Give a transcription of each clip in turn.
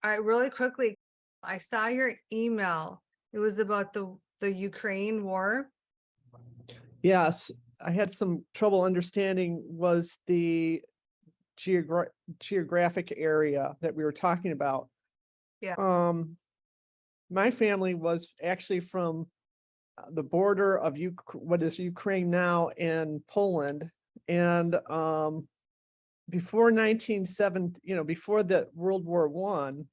All right, really quickly, I saw your email. It was about the Ukraine war. Yes, I had some trouble understanding was the geographic area that we were talking about. Yeah. My family was actually from the border of what is Ukraine now and Poland. And before 1970, before the World War One,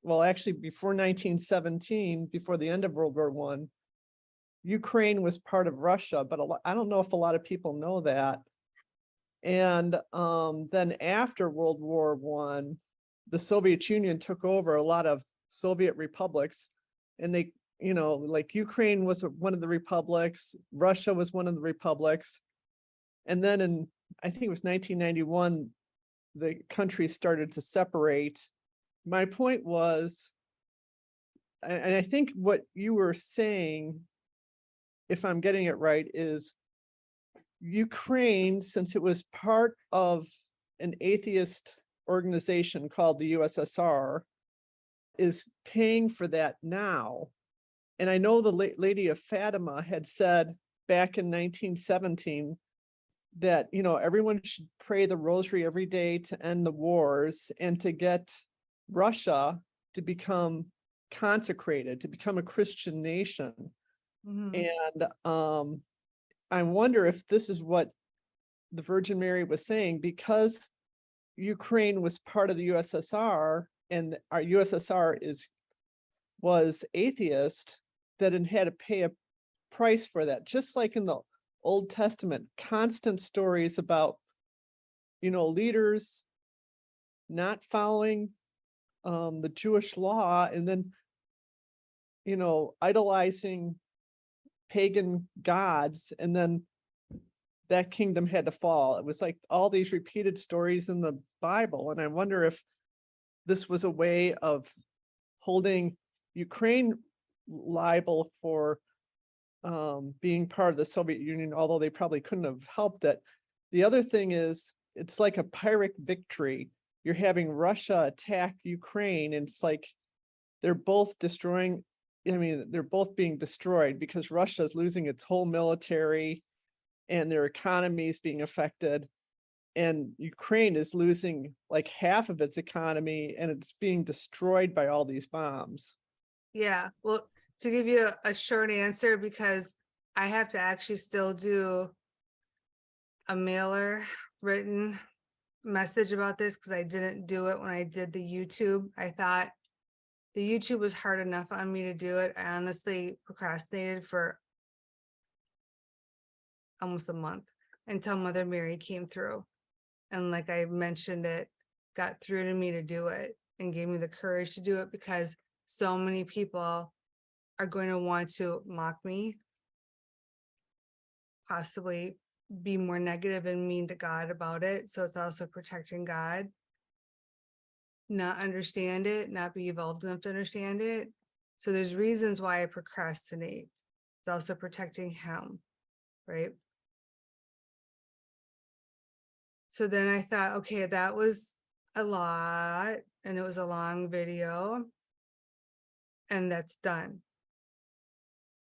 well, actually before 1917, before the end of World War One, Ukraine was part of Russia, but I don't know if a lot of people know that. And then after World War One, the Soviet Union took over a lot of Soviet republics, and they, like Ukraine was one of the republics, Russia was one of the republics, and then I think it was 1991, the countries started to separate. My point was, and I think what you were saying, if I'm getting it right, is Ukraine, since it was part of an atheist organization called the USSR, is paying for that now. And I know the Lady of Fatima had said back in 1917 that, everyone should pray the rosary every day to end the wars and to get Russia to become consecrated, to become a Christian nation. Mhm. And I wonder if this is what the Virgin Mary was saying, because Ukraine was part of the USSR and our USSR was atheist, that it had to pay a price for that. Just like in the Old Testament, constant stories about, leaders not following the Jewish law, and then, idolizing pagan gods, and then that kingdom had to fall. It was like all these repeated stories in the Bible. And I wonder if this was a way of holding Ukraine liable for being part of the Soviet Union, although they probably couldn't have helped it. The other thing is, it's like a Pyrrhic victory. You're having Russia attack Ukraine, and it's like they're both destroying. I mean, they're both being destroyed because Russia is losing its whole military and their economy is being affected. And Ukraine is losing like half of its economy, and it's being destroyed by all these bombs. Yeah. Well, to give you a short answer, because I have to actually still do a mailer written message about this, because I didn't do it when I did the YouTube. I thought the YouTube was hard enough on me to do it. I honestly procrastinated for almost a month until Mother Mary came through. And like I mentioned, it got through to me to do it and gave me the courage to do it, because so many people are going to want to mock me, possibly be more negative and mean to God about it. So it's also protecting God, not understand it, not be evolved enough to understand it. So there's reasons why I procrastinate. It's also protecting him, right? So then I thought, okay, that was a lot, and it was a long video, and that's done.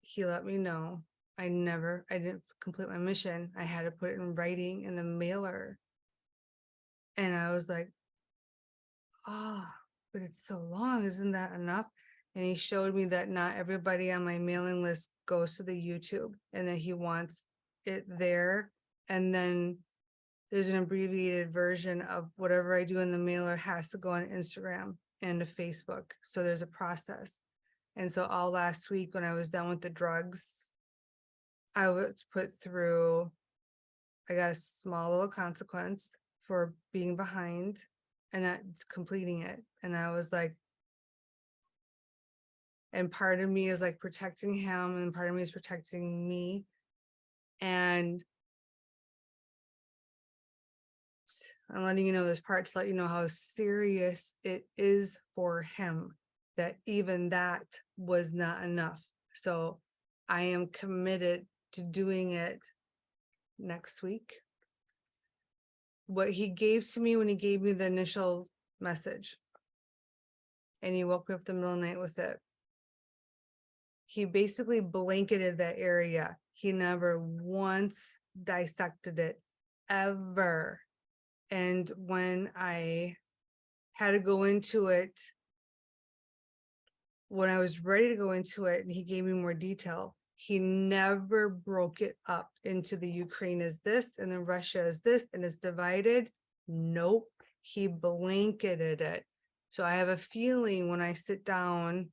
He let me know. I didn't complete my mission. I had to put it in writing in the mailer. And I was like, oh, but it's so long. Isn't that enough? And he showed me that not everybody on my mailing list goes to the YouTube, and that he wants it there. And then there's an abbreviated version of whatever I do in the mailer has to go on Instagram and to Facebook. So there's a process. And so all last week when I was done with the drugs, I was put through, I got a small little consequence for being behind and not completing it. And I was like, and part of me is like protecting him, and part of me is protecting me. And I'm letting you know this part to let you know how serious it is for him, that even that was not enough. So I am committed to doing it next week. What he gave to me when he gave me the initial message and he woke me up in the middle of the night with it. He basically blanketed that area. He never once dissected it, ever. And when I had to go into it, when I was ready to go into it, and he gave me more detail, he never broke it up into the Ukraine is this, and then Russia is this, and it's divided. Nope, he blanketed it. So I have a feeling when I sit down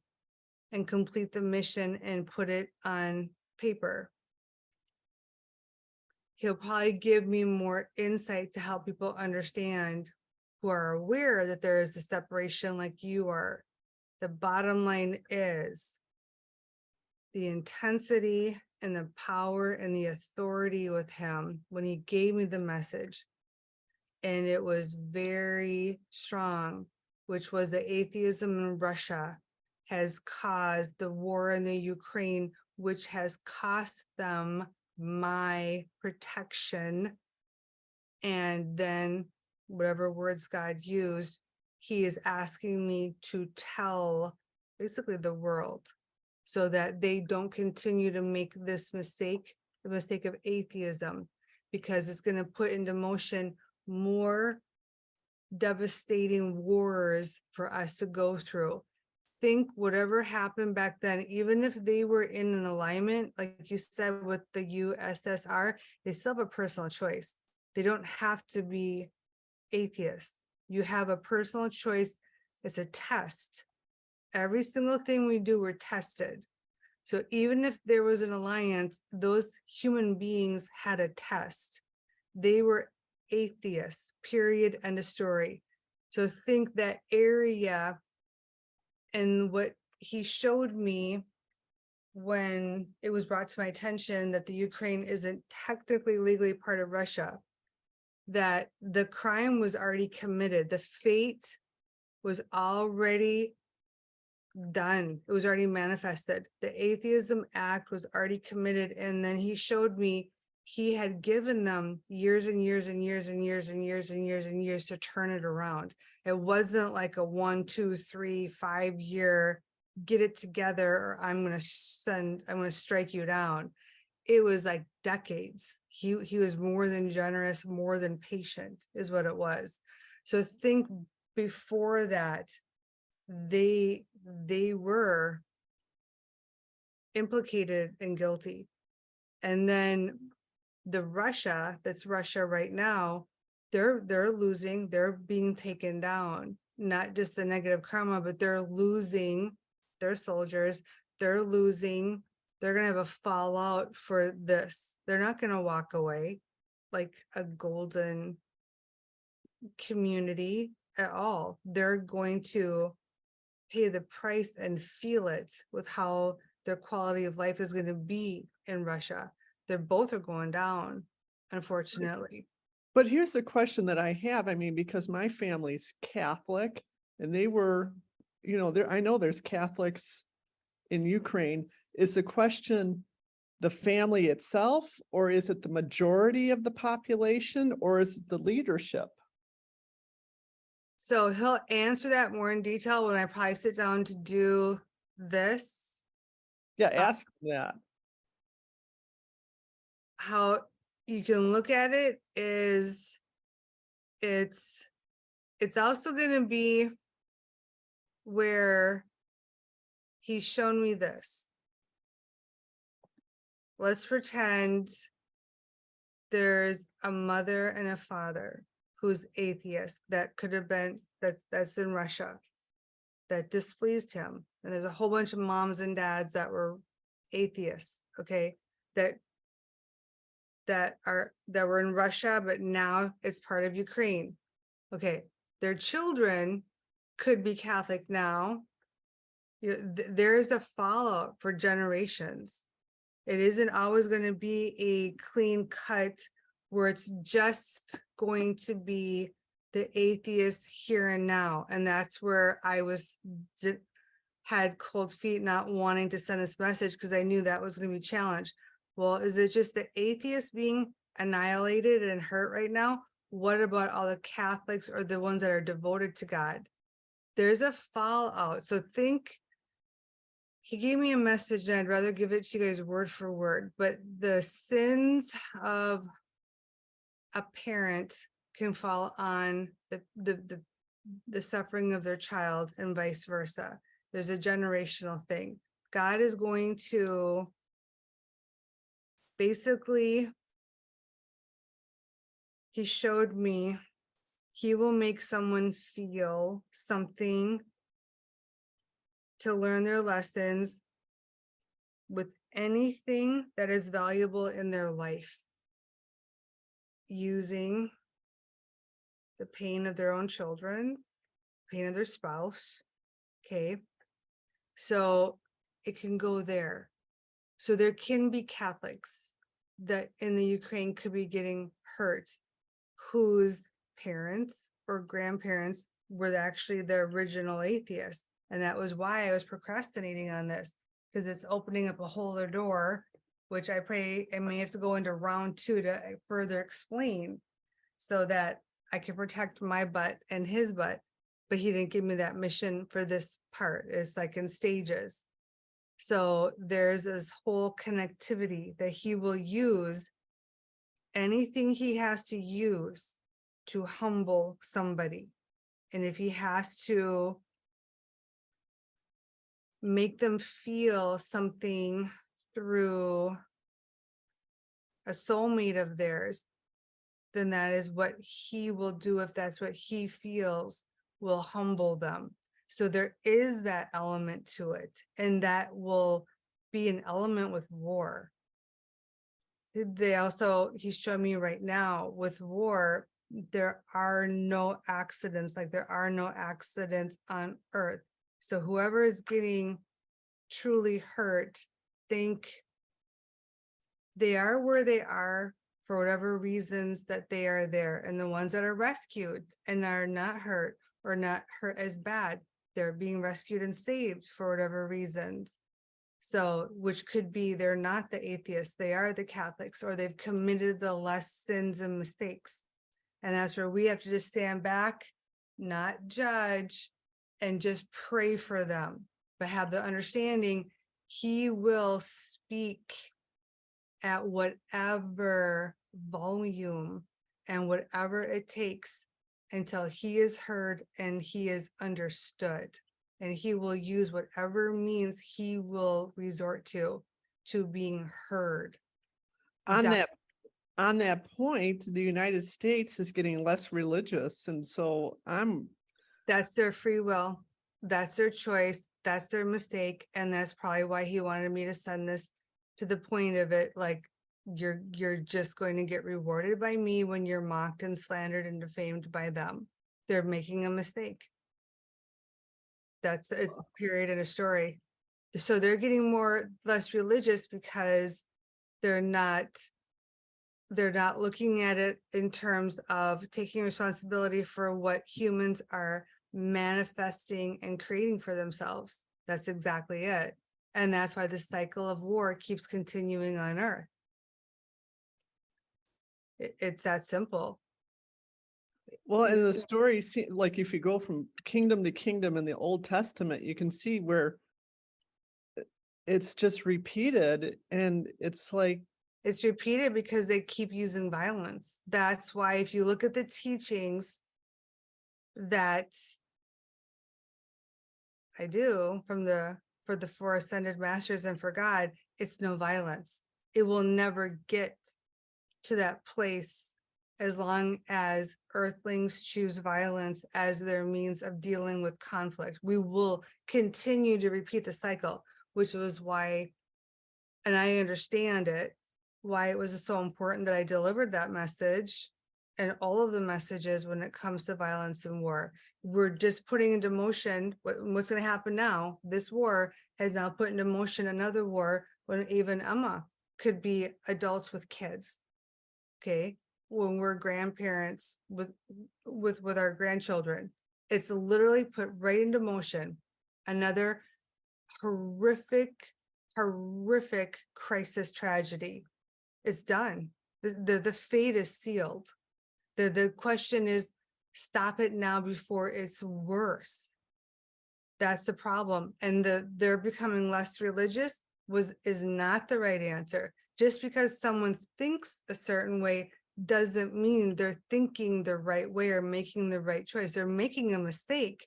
and complete the mission and put it on paper, he'll probably give me more insight to help people understand who are aware that there is the separation like you are. The bottom line is the intensity and the power and the authority with him when he gave me the message. And it was very strong, which was that atheism in Russia has caused the war in the Ukraine, which has cost them my protection. And then whatever words God used, he is asking me to tell basically the world so that they don't continue to make this mistake, the mistake of atheism, because it's going to put into motion more devastating wars for us to go through. Think whatever happened back then, even if they were in an alignment, like you said, with the USSR, they still have a personal choice. They don't have to be atheists. You have a personal choice. It's a test. Every single thing we do, we're tested. So even if there was an alliance, those human beings had a test. They were atheists, period, end of story. So think that area, and what he showed me when it was brought to my attention that the Ukraine isn't technically legally part of Russia, that the crime was already committed. The fate was already done. It was already manifested. The Atheism Act was already committed. And then he showed me he had given them years and years and years and years and years and years and years to turn it around. It wasn't like a 1, 2, 3, 5 year, get it together, or I'm going to strike you down. It was like decades. He was more than generous, more than patient is what it was. So think before that, they were implicated and guilty. And then the Russia, that's Russia right now, they're losing, they're being taken down, not just the negative karma, but they're losing their soldiers, they're losing, they're gonna have a fallout for this. They're not gonna walk away like a golden community at all. They're going to pay the price and feel it with how their quality of life is going to be in Russia. They're both are going down, unfortunately. But here's the question that I have. I mean, because my family's Catholic and they were, I know there's Catholics in Ukraine. Is the question the family itself, or is it the majority of the population, or is it the leadership? So he'll answer that more in detail when I probably sit down to do this. Yeah, ask that. How you can look at it is it's also going to be where he's shown me this. Let's pretend there's a mother and a father who's atheist that could have been, that's in Russia, that displeased him. And there's a whole bunch of moms and dads that were atheists, okay, that were in Russia, but now it's part of Ukraine. Okay, their children could be Catholic now. There is a fallout for generations. It isn't always going to be a clean cut where it's just going to be the atheist here and now. And that's where I had cold feet, not wanting to send this message because I knew that was going to be challenged. Well, is it just the atheists being annihilated and hurt right now? What about all the Catholics or the ones that are devoted to God? there's a fallout. So think, he gave me a message and I'd rather give it to you guys word for word, but the sins of a parent can fall on the suffering of their child and vice versa. There's a generational thing. God is going to basically, he showed me, he will make someone feel something to learn their lessons with anything that is valuable in their life, using the pain of their own children, pain of their spouse. Okay. So it can go there. So there can be Catholics that in the Ukraine could be getting hurt, whose parents or grandparents were actually the original atheists. And that was why I was procrastinating on this, because it's opening up a whole other door, which I pray I may have to go into round 2 to further explain, so that I can protect my butt and his butt. But he didn't give me that mission for this part. It's like in stages. So there's this whole connectivity that he will use, anything he has to use to humble somebody. And if he has to make them feel something through a soulmate of theirs, then that is what he will do. If that's what he feels will humble them. So there is that element to it, and that will be an element with war. They also, he's showing me right now with war, there are no accidents, like there are no accidents on earth. So whoever is getting truly hurt, think they are where they are for whatever reasons that they are there. And the ones that are rescued and are not hurt or not hurt as bad, they're being rescued and saved for whatever reasons. So, which could be they're not the atheists, they are the Catholics, or they've committed the less sins and mistakes. And that's where we have to just stand back, not judge, and just pray for them, but have the understanding he will speak at whatever volume and whatever it takes until he is heard and he is understood. And he will use whatever means he will resort to being heard. On That- that point, the United States is getting less religious. And so That's their free will. That's their choice. That's their mistake. And that's probably why he wanted me to send this to the point of it. Like, you're just going to get rewarded by me when you're mocked and slandered and defamed by them. They're making a mistake. It's a period in a story. So they're getting less religious because they're not looking at it in terms of taking responsibility for what humans are manifesting and creating for themselves. That's exactly it. And that's why the cycle of war keeps continuing on Earth. It's that simple. well, and the story, like if you go from kingdom to kingdom in the Old Testament, you can see where it's just repeated, and it's like, It's repeated because they keep using violence. That's why if you look at the teachings that I do for the 4 ascended masters and for God, it's no violence. It will never get to that place as long as earthlings choose violence as their means of dealing with conflict. We will continue to repeat the cycle, which was why, and I understand it, why it was so important that I delivered that message and all of the messages when it comes to violence and war. We're just putting into motion what's going to happen now. This war has now put into motion another war when even Emma could be adults with kids. Okay, when we're grandparents with our grandchildren, it's literally put right into motion another horrific crisis tragedy. It's done. The fate is sealed. The question is, stop it now before it's worse. That's the problem. And they're becoming less religious is not the right answer. Just because someone thinks a certain way doesn't mean they're thinking the right way or making the right choice. They're making a mistake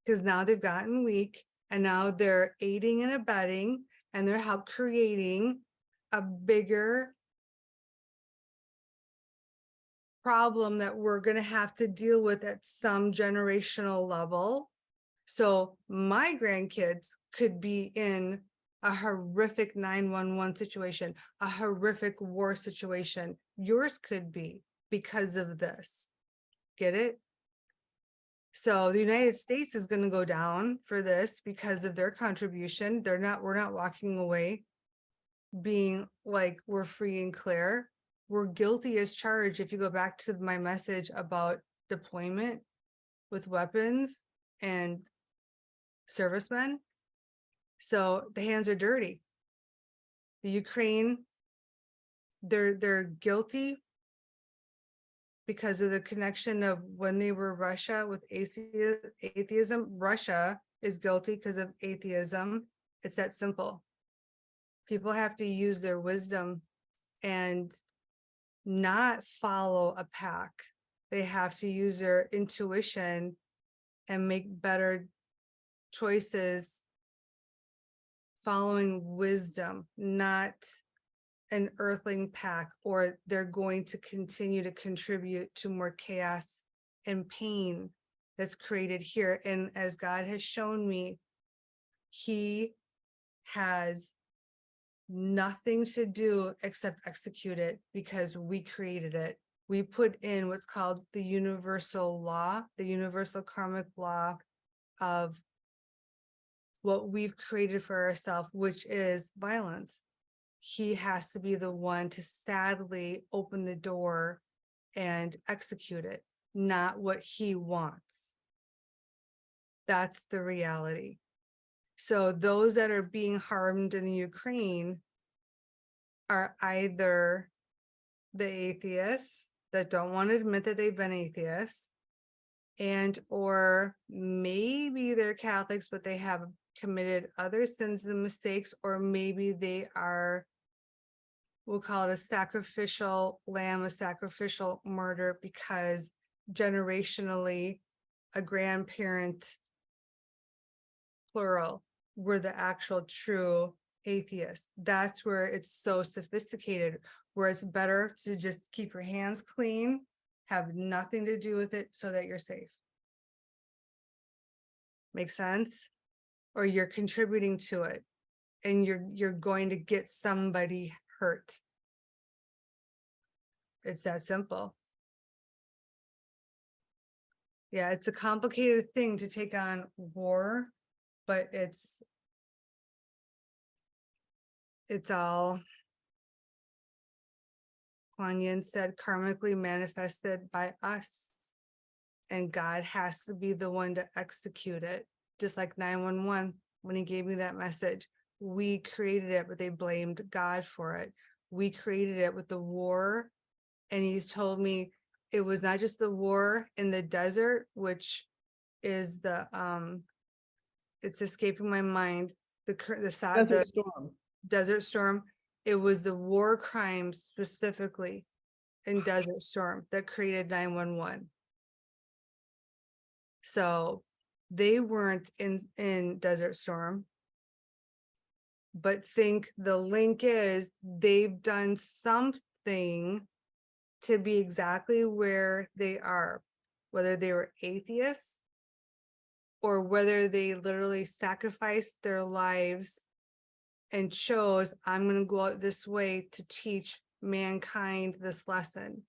because now they've gotten weak and now they're aiding and abetting and they're help creating a bigger problem that we're going to have to deal with at some generational level. So my grandkids could be in a horrific 911 situation, a horrific war situation. Yours could be because of this. Get it? So the United States is going to go down for this because of their contribution. We're not walking away being like we're free and clear. We're guilty as charged. If you go back to my message about deployment with weapons and servicemen, so the hands are dirty. The Ukraine, they're guilty because of the connection of when they were Russia with atheism. Russia is guilty because of atheism. It's that simple. People have to use their wisdom and not follow a pack. They have to use their intuition and make better choices following wisdom, not an earthling pack, or they're going to continue to contribute to more chaos and pain that's created here. And as God has shown me, he has nothing to do except execute it because we created it. We put in what's called the universal law, the universal karmic law of what we've created for ourselves, which is violence. He has to be the one to sadly open the door and execute it, not what he wants. That's the reality. So those that are being harmed in the Ukraine are either the atheists that don't want to admit that they've been atheists, and or maybe they're Catholics, but they have committed other sins and mistakes, or maybe they are, we'll call it a sacrificial lamb, a sacrificial martyr, because generationally a grandparent, plural, were the actual true atheists. That's where it's so sophisticated, where it's better to just keep your hands clean, have nothing to do with it so that you're safe. Make sense? Or you're contributing to it and you're going to get somebody hurt. It's that simple. Yeah, it's a complicated thing to take on war, but it's all, Kuan Yin said, karmically manifested by us. And God has to be the one to execute it. Just like 911, when he gave me that message, we created it, but they blamed God for it. We created it with the war. And he's told me it was not just the war in the desert, which is the, it's escaping my mind, the Storm. Desert Storm. It was the war crimes specifically in Desert Storm that created 911. So they weren't in Desert Storm, but think the link is they've done something to be exactly where they are, whether they were atheists or whether they literally sacrificed their lives and chose, I'm going to go out this way to teach mankind this lesson.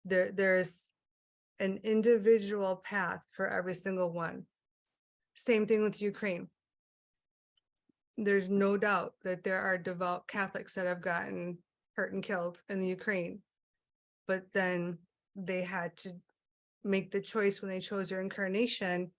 There's an individual path for every single one. Same thing with Ukraine. There's no doubt that there are devout Catholics that have gotten hurt and killed in the Ukraine, but then they had to make the choice when they chose their incarnation.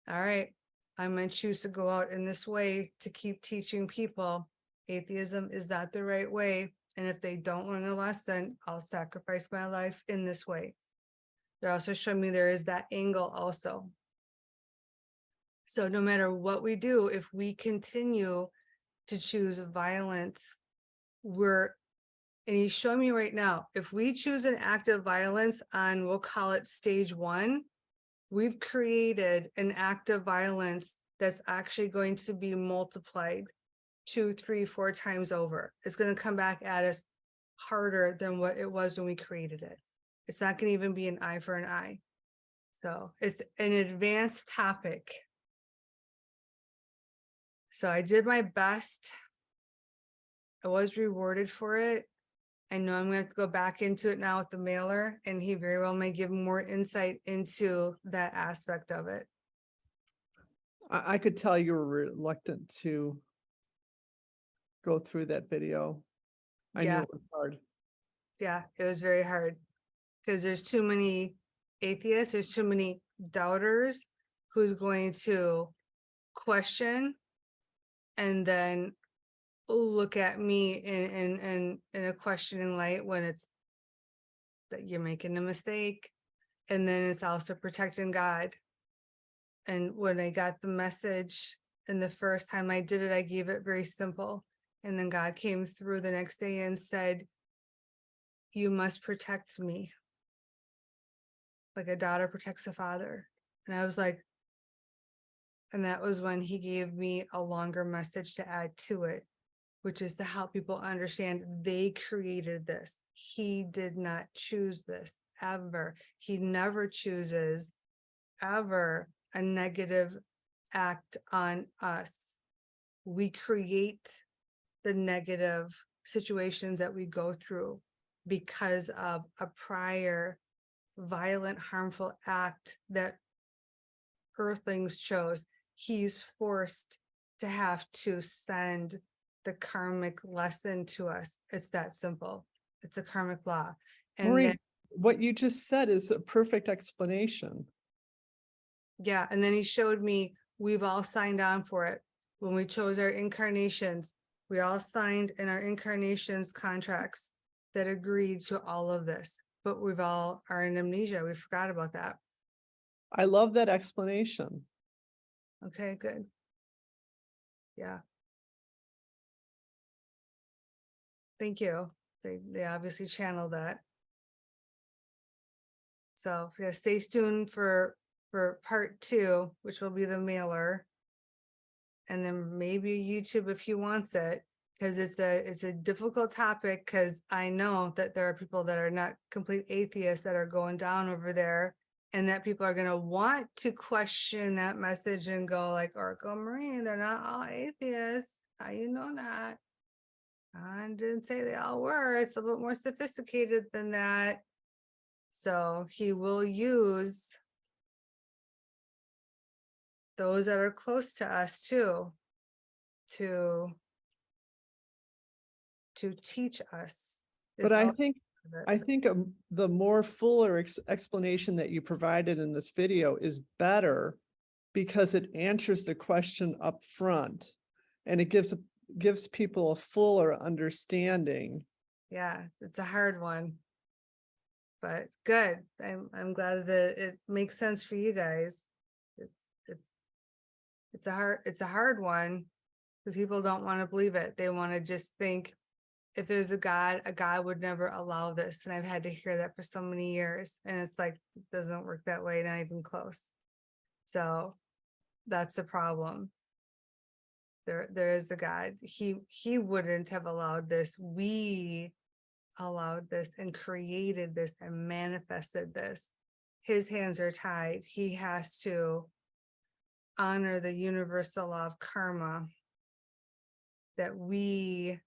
All right, I'm going to choose to go out in this way to keep teaching people atheism is not the right way. And if they don't learn the lesson, I'll sacrifice my life in this way. They're also showing me there is that angle also. So no matter what we do, if we continue to choose violence, we're, and he's showing me right now, if we choose an act of violence on, we'll call it stage 1, we've created an act of violence that's actually going to be multiplied 2, 3, 4 times over. It's going to come back at us harder than what it was when we created it. It's not going to even be an eye for an eye. So it's an advanced topic. So I did my best. I was rewarded for it. I know I'm gonna have to go back into it now with the mailer, and he very well may give more insight into that aspect of it. I could tell you were reluctant to go through that video. I knew Yeah, it was hard. yeah, it was very hard because there's too many atheists, there's too many doubters who's going to question and then look at me in a questioning light when it's that you're making a mistake. And then it's also protecting God. And when I got the message, and the first time I did it, I gave it very simple. And then God came through the next day and said, you must protect me, like a daughter protects a father. And I was like, and that was when he gave me a longer message to add to it, which is to help people understand they created this. He did not choose this ever. He never chooses ever a negative act on us. We create the negative situations that we go through because of a prior violent, harmful act that earthlings chose. He's forced to have to send the karmic lesson to us. It's that simple. It's a karmic law. And Maureen, then, what you just said is a perfect explanation. yeah, and then he showed me we've all signed on for it. When we chose our incarnations, we all signed in our incarnations contracts that agreed to all of this, but we've all are in amnesia. We forgot about that. I love that explanation. Okay, good. Yeah. Thank you. They obviously channeled that. So yeah, stay tuned for part 2, which will be the mailer. And then maybe YouTube if he wants it, because it's a difficult topic, because I know that there are people that are not complete atheists that are going down over there, and that people are gonna want to question that message and go like, Oracle Maureen, they're not all atheists. How you know that? I didn't say they all were. It's a little bit more sophisticated than that. So he will use those that are close to us too, to teach us. But It's all of I it. think the more fuller explanation that you provided in this video is better because it answers the question up front and it gives people a fuller understanding. Yeah, it's a hard one, but good. I'm glad that it makes sense for you guys. It, it's it's a hard one because people don't want to believe it. They want to just think if there's a God would never allow this. And I've had to hear that for so many years. And it's like, it doesn't work that way, not even close. So that's the problem. There is a God. He wouldn't have allowed this. We allowed this and created this and manifested this. His hands are tied. He has to honor the universal law of karma that we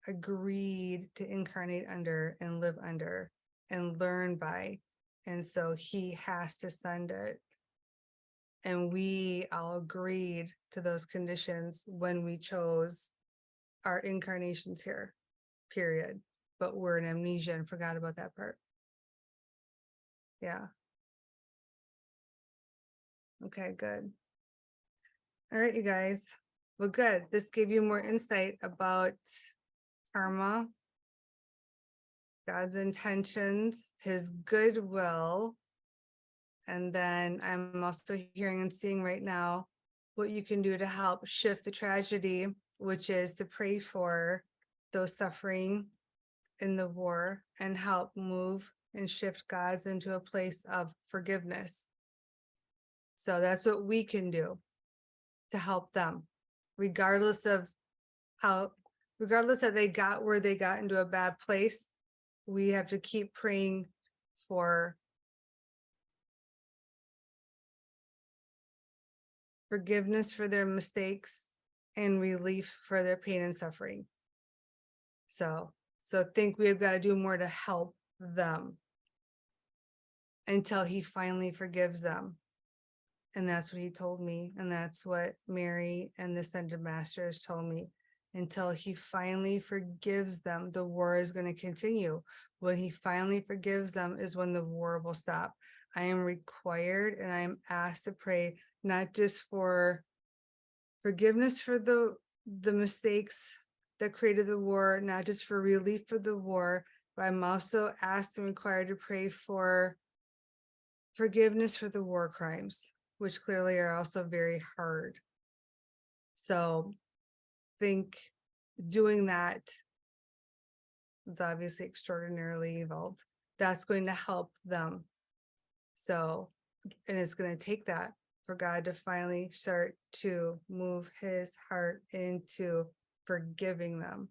agreed to incarnate under and live under and learn by. And so he has to send it. And we all agreed to those conditions when we chose our incarnations here, period. But we're in amnesia and forgot about that part. Yeah. Okay, good. All right, you guys. Well, good. This gave you more insight about karma, God's intentions, his goodwill. And then I'm also hearing and seeing right now what you can do to help shift the tragedy, which is to pray for those suffering in the war and help move and shift God's into a place of forgiveness. So that's what we can do to help them, regardless of regardless that they got where they got into a bad place. We have to keep praying for forgiveness for their mistakes and relief for their pain and suffering. So I think we've got to do more to help them until he finally forgives them. And that's what he told me. And that's what Mary and the Ascended Masters told me. Until he finally forgives them, the war is going to continue. When he finally forgives them is when the war will stop. I am required and I am asked to pray, not just for forgiveness for the mistakes that created the war, not just for relief for the war, but I'm also asked and required to pray for forgiveness for the war crimes, which clearly are also very hard. So think doing that is obviously extraordinarily involved. That's going to help them. So, and it's going to take that for God to finally start to move his heart into forgiving them.